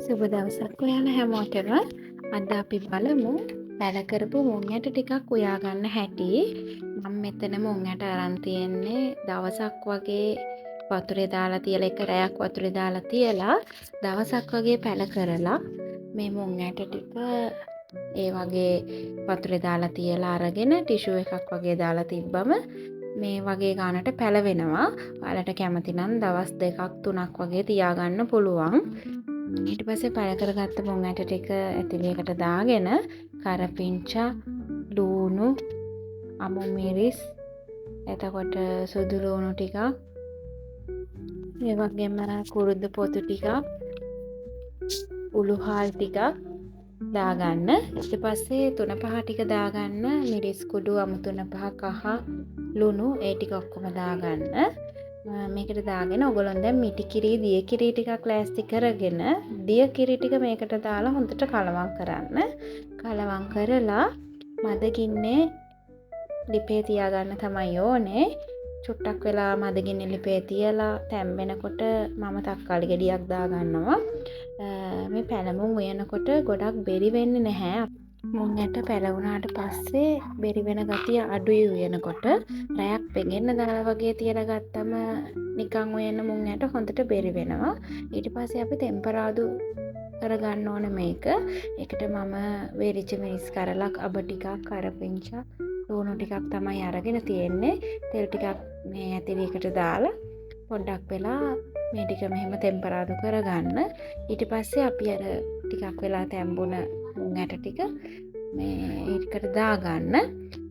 සුබ දවසක් ඔයාලා හැමෝටම. අද අපි බලමු පැල කරපු මුං ඇට ටිකක් උයා ගන්න හැටි. මම මෙතන මුං ඇට අරන් තියෙන්නේ දවසක් වගේ වතුරේ දාලා තියලා එක රැයක් වතුරේ දාලා තියලා දවසක් වගේ පැල කරලා මේ මුං ඇට ටික ඒ වගේ වතුරේ දාලා තියලා අරගෙන ටිෂු එකක් වගේ දාලා තිබ්බම මේ වගේ ගානට පැලවෙනවා. ඔයාලට කැමති නම් දවස් 2ක් 3ක් වගේ තියාගන්න පුළුවන්. ඊට පස්සේ පැල කරගත්ත මුං ඇට ටික ඇතිලියකට දාගෙන කරපිංචා, ලූණු, අමු මිරිස්, එතකොට සුදු ලූණු ටිකක්, ඒ වගේම කුරුද්ද පොතු ටිකක්, උළුහාල් ටිකක් දාගන්න. ඊට පස්සේ තුන පහ ටික දාගන්න මිරිස් කුඩු අමු තුන පහ කහ ලුණු ඒ ටික ඔක්කොම දාගන්න. මේකට දාගෙන ඔයගොල්ලෝ දැන් මිටි කිරි දිය කිරි ටිකක් ලෑස්ති කරගෙන දිය කිරි ටික මේකට දාලා හොඳට කලවම් කරන්න. කලවම් කරලා මද ගින්නේ ලිපේ තියාගන්න තමයි ඕනේ. චුට්ටක් වෙලා මද ගින්නේ ලිපේ තියලා තැම්බෙනකොට මම තක්කාලි ගෙඩියක් දාගන්නවා. මේ පැලමුන් උයනකොට ගොඩක් බෙරි වෙන්නේ නැහැ. මුං ඇට පැලවුණාට පස්සේ බෙරි වෙන ගතිය අඩුයි උයනකොට. රැයක් පෙඟෙන්න දාලා වගේ තියලා ගත්තම නිකන් උයන මුං ඇට හොඳට බෙරි වෙනවා. ඊට පස්සේ අපි ටෙම්පරාදු කරගන්න ඕන මේක. ඒකට මම වේරිච්ච මිරිස් කරලක් අබ ටිකක් කරපිංචා ලුණු ටිකක් තමයි අරගෙන තියෙන්නේ. තෙල් ටිකක් මේ ඇතිලියකට දාලා පොඩ්ඩක් වෙලා මේ ටික මෙහෙම ටෙම්පරාදු කරගන්න. ඊට පස්සේ අපි අර ටිකක් වෙලා තැම්බුණ මුං ඇට ටික මේ ඒකට දාගන්න.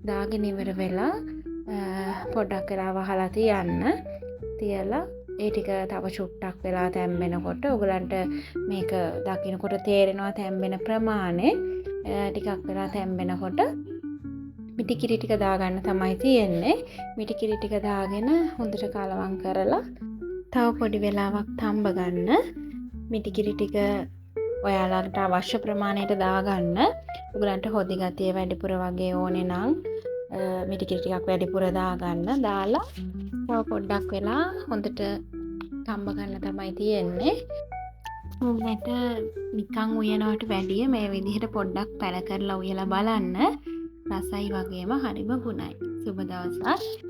දාගෙන ඉවර වෙලා පොඩ්ඩක් වෙලා වහලා තියන්න. තියලා ඒ ටික තව චුට්ටක් වෙලා තැම්බෙනකොට ඔයගලන්ට මේක දකින්නකොට තේරෙනවා තැම්බෙන ප්‍රමාණය. ටිකක් වෙලා තැම්බෙනකොට මිටි කිරි ටික දාගන්න තමයි තියෙන්නේ. මිටි කිරි ටික දාගෙන හොඳට කලවම් කරලා තව පොඩි වෙලාවක් තම්බ ගන්න. මිටි කිරි ටික ඔයාලට අවශ්‍ය ප්‍රමාණයට දාගන්න. ඔයගලන්ට හොදි ගතිය වැඩිපුර වගේ ඕනේ නම් මිටි කිරි ටිකක් වැඩිපුර දාගන්න. දාලා තව පොඩ්ඩක් වෙලා හොඳට තම්බ ගන්න තමයි තියෙන්නේ. මුං ඇට නිකන් උයනවට වැඩිය මේ විදිහට පොඩ්ඩක් පැල කරලා උයලා බලන්න. රසයි වගේම හරිම ගුණයි. සුබ දවසක්.